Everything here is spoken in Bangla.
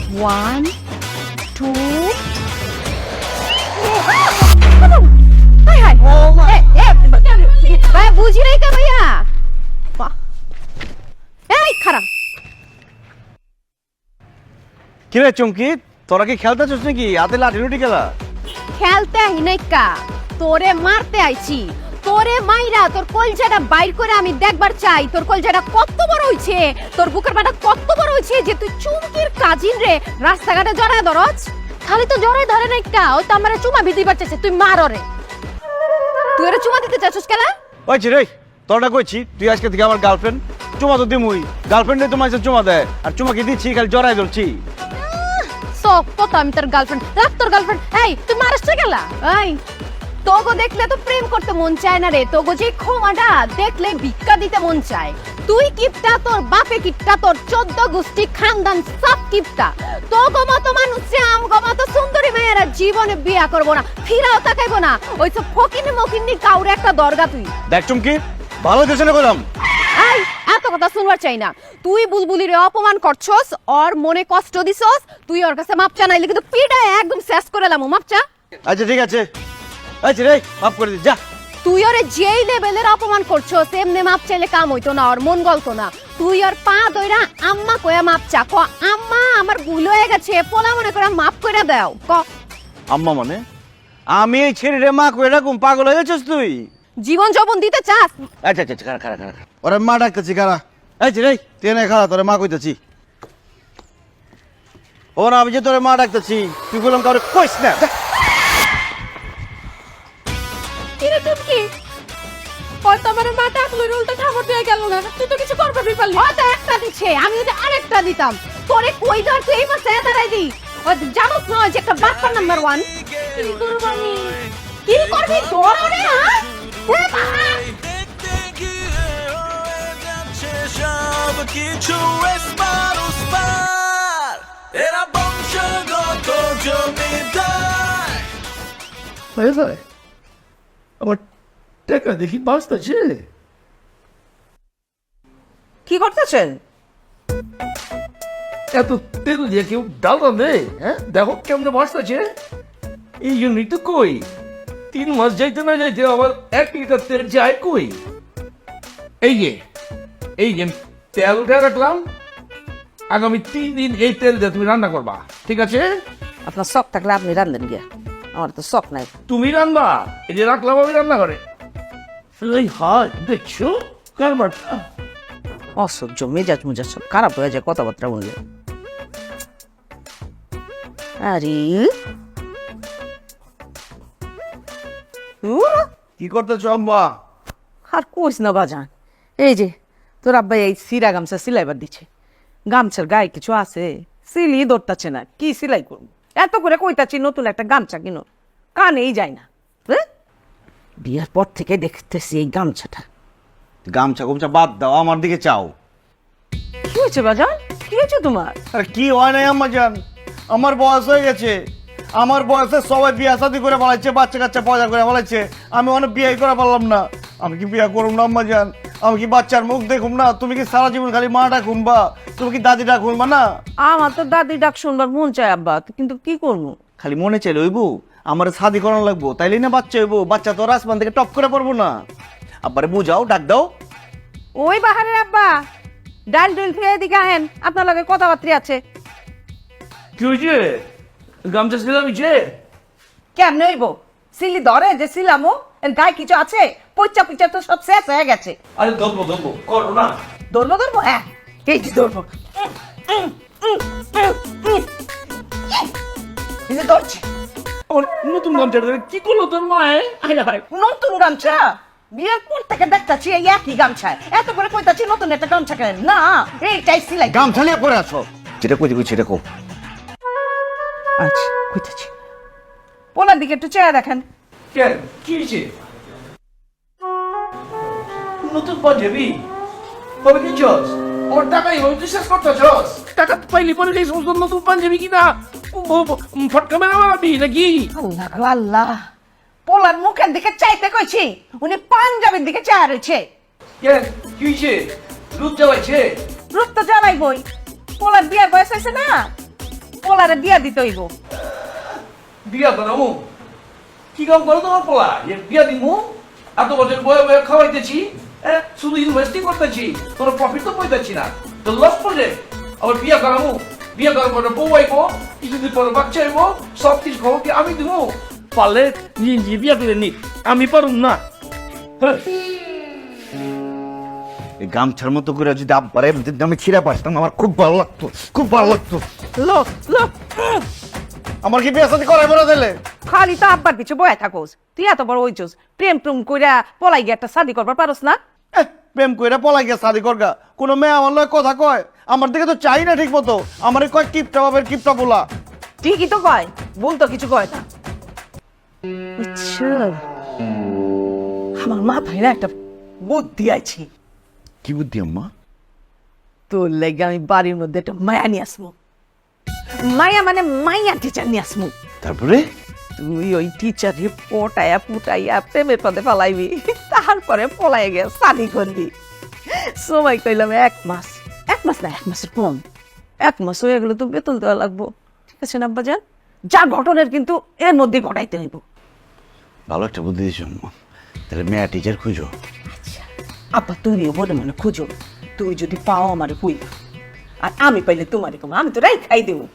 1 2 হাই হাই ভাই বুঝি নাই কে ভাইয়া এই খারাপ কিরে চমকি তোরা কি খেলতে চাস নাকি হাতে লাঠি লুটি খেলা খেলতে আহি নাই কা তোরে মারতে আইছি তোরে মাইরা তোর কলজাটা বাইর করে আমি দেখবার চাই তোর কলজাটা কত বড় হইছে তোর বুকের বাটা কত বড় হইছে যে তুই চুমকির কাজিন রে রাস্তাঘাটে জড়ায় ধরছ খালি তো জড়ায় ধরে নাই কা ও তো আমারে চুমা দিতে পারছিস তুই মার ওরে তুই ওরে চুমা দিতে চাচ্ছিস কেন ওই রে তোরটা কইছি তুই আজকে থেকে আমার গার্লফ্রেন্ড চুমা তো দিমুই গার্লফ্রেন্ডে তোমার সাথে চুমা দেয় আর চুমা কি দিচ্ছি খালি জড়াই ধরছি সব কত আমি তোর গার্লফ্রেন্ড রাখ তোর গার্লফ্রেন্ড এই তুই মারছ কেলা এই তোগো দেখলে তো প্রেম করতে মন চায় না রে তোগো যে খোমাটা দেখলে ভিক্ষা দিতে মন চায় তুই কিপটা তোর বাপে কিপটা তোর 14 গোষ্ঠী খানদান সব কিপটা তোগো মতো মানুষে আমগো মতো সুন্দরী মেয়েরা জীবনে বিয়া করবো না ফিরাও তাকাইবো না ওই সব ফকিনি মকিনি কাউরে একটা দরগা তুই দেখ চুমকি ভালো কিছু না করলাম এই এত কথা শুনবার চাই না তুই বুলবুলিরে অপমান করছস ওর মনে কষ্ট দিছস তুই ওর কাছে মাপ চা নাইলে কিন্তু পিড়ায় একদম শেষ করে লামু মাপ চা আচ্ছা ঠিক আছে আচ্ছা রে মাফ করে দি যা তুই ওরে যেই লেভেলের অপমান করছস এমনি মাপ চাইলে কাম হইতো না ওর মন গলতো না তুই ওর পা ধইরা আম্মা কয়া মাপ চা ক আম্মা আমার ভুল হয়ে গেছে পোলা মনে করে মাপ কইরা দাও ক আম্মা মানে আমি এই ছেড়ে মা কই এরকম পাগল হয়ে গেছিস তুই জীবন যৌবন দিতে চাস আচ্ছা আচ্ছা খারা খারা খারা ওরে মা ডাকতেছি খারা আচ্ছা রে তুই না খারা তোরে মা কইতেছি ও না আমি যে তোরে মা ডাকতেছি তুই বললাম কাউরে কইস না এরে টুকি কত আমার মা ডাকলো উল্টা খাবার দিয়ে গেল না তুই তো কিছু করবি পারলি হয়তো একটা দিছে আমি যদি আরেকটা দিতাম তোরে কই ধর তুই এই মাসে দাঁড়াই দি ও জানোস না যে একটা বাটপার নাম্বার 1 কি করবানি কি করবি তোর ওরে হ্যাঁ সব কিছু এরা বংশগত জমিদার ভাই ভাই আমার টাকা দেখি বাঁচতেছে কি করতেছেন এত তেল দিয়ে কেউ ডাল রাঁধে হ্যাঁ দেখো কেমন বাঁচতেছে এই জন্যই তো কই 3 মাস যাইতে না যাইতে আবার 1 লিটার তেল যায় কই এই যে তেল উঠে রাখলাম আগামী 3 দিন এই তেল দিয়ে তুমি রান্না করবা ঠিক আছে আপনার শখ থাকলে আপনি রান্ধেন গিয়া আমার তো শখ নাই তুমি রান্না এই যে রাখলাম আমি রান্না করে এই হয় দেখছো কারবারটা অসহ্য মেজাজ মুজাজ সব খারাপ হয়ে যায় কথাবার্তা বললে আরে কি করতেছো আম্মা আর কইস না বাজান এই যে তোর আব্বা এই সিরা গামছা সিলাইবার দিচ্ছে গামছার গায়ে কিছু আছে সিলি ধরতাছে না কি সিলাই করবো এত করে কইতাছি নতুন একটা গামছা কিনো কানেই যায় না বিয়ার পর থেকে দেখতেছি এই গামছাটা গামছা গুমছা বাদ দাও আমার দিকে চাও কি হয়েছে বাজান কি হয়েছে তোমার আরে কি হয় নাই আম্মা জান আমার বয়স হয়ে গেছে আমার বয়সে সবাই বিয়া শাদি করে বলাইছে বাচ্চা কাচ্চা পয়দা করে বলাইছে আমি অনেক বিয়ে করে পারলাম না আমি কি বিয়া করুম না আম্মা জান আমি কি বাচ্চার মুখ দেখুম না তুমি কি সারা জীবন খালি মাটা খুনবা তুমি কি দাদিটা খুনবা না আমার তো দাদি ডাক শুনবার মন চায় আব্বা কিন্তু কি করবো খালি মনে চাইলে হইবো আমার শাদি করানো লাগবো তাইলে না বাচ্চা হইবো বাচ্চা তো আসমান থেকে টপ করে পড়বো না আব্বারে বুঝাও ডাক দাও ওই বাহারের আব্বা ডাল ডুল খেয়ে এদিকে আহেন আপনার লগে কথাবার্তা আছে কি হয়েছে গামছা ছিলাম যে কেমনে হইব সিলি ধরে যে সিলামো এর গায়ে কিছু আছে পয়চা পয়চা তো সব শেষ হয়ে গেছে আরে ধরবো করো না ধরবো হ্যাঁ এই যে ধরবো এই যে ধরছি ওর নতুন গামছা কি করলো তোর মায়ে আইলা ভাই নতুন গামছা বিয়ের পর থেকে দেখতাছি এই একই গামছায় এত করে কইতাছি নতুন একটা গামছা কেন না এইটাই সিলাই গামছা নিয়ে পরে আসো যেটা কই দিবি সেটা কো আচ্ছা কইতাছি পোলার দিকে একটু চেয়ে দেখেন কেন কি হয়েছে নতুন পাঞ্জাবি কবে কিনছস ওর টাকাই হয়ে বিশ্বাস করতেছস টাকা পাইলি পরে এই সমস্ত নতুন পাঞ্জাবি কিনা ফটকা মেরা মারবি নাকি আল্লাহ গো আল্লাহ পোলার মুখের দিকে চাইতে কইছি উনি পাঞ্জাবের দিকে চেয়ে রয়েছে কেন কি হয়েছে রূপ জ্বালাইছে রূপ তো জ্বালাইবই পোলার বিয়ের বয়স হয়েছে না পোলারে দিয়া দিতে হইব। বিয়া করামু কি কাম করো তোমার পোলা যে বিয়া দিমু এত বছর বয়ে বয়ে খাওয়াইতেছি শুধু ইনভেস্টিং করতেছি কোনো প্রফিট তো পাইতেছি না তো লস প্রজেক্ট আবার বিয়া করামু বিয়া করার পরে বউ আইবো কিছুদিন পরে বাচ্চা আইবো সব কিছু খবর কি আমি দিব পারলে নিজে বিয়া করে নি আমি পারুম না হ্যাঁ এই গামছার মতো করে যদি আব্বারে আমি ছিঁড়ে পারতাম আমার খুব ভালো লাগতো, খুব ভালো লাগতো। লো লো আমার কি বিয়ে শাদী করাইবো না দিলে? খালি তো আব্বার পিছে বয়া থাকোস, তুই এত বড় হইছস, প্রেম টুম কইরা পলাই গিয়ে একটা শাদি করবার পারোস না? প্রেম কইরা পলাই গিয়া শাদী করগা কোনো মেয়ে আমার লয় কথা কয়? আমার দিকে তো চাই না ঠিক মতো, আমার কয় কিপটা বাবের কিপটা বলা। ঠিকই তো কয়, ভুল তো কিছু কয় না। আচ্ছা, আমার মাথায় না একটা বুদ্ধি আছে। কি বুদ্ধি আম্মা? তোর লেগে আমি বাড়ির মধ্যে একটা মায়া নিয়ে আসবো। মায়া মানে মাইয়া টিচার নিয়ে আসবো। তারপরে তুই ওই টিচারে পটাইয়া পুটাইয়া প্রেমের পদে পালাইবি, তারপরে পলাই গিয়ে শাদি করবি। সময় কইলাম 1 মাস, 1 মাস না 1 মাসের কম, 1 মাস হয়ে গেলে তো বেতন দেওয়া লাগবো। ঠিক আছে না আব্বাজান? যা ঘটনার কিন্তু এর মধ্যে ঘটাইতে হইব। ভালো একটা বুদ্ধি দিয়েছো আম্মা, তাহলে মেয়া টিচার খুঁজো। আব্বা তুমিও মনে মনে খুঁজো, তুই যদি পাও আমারে কইবা, আর আমি পাইলে তোমারে কম, আমি তো রাই খাই দেবো।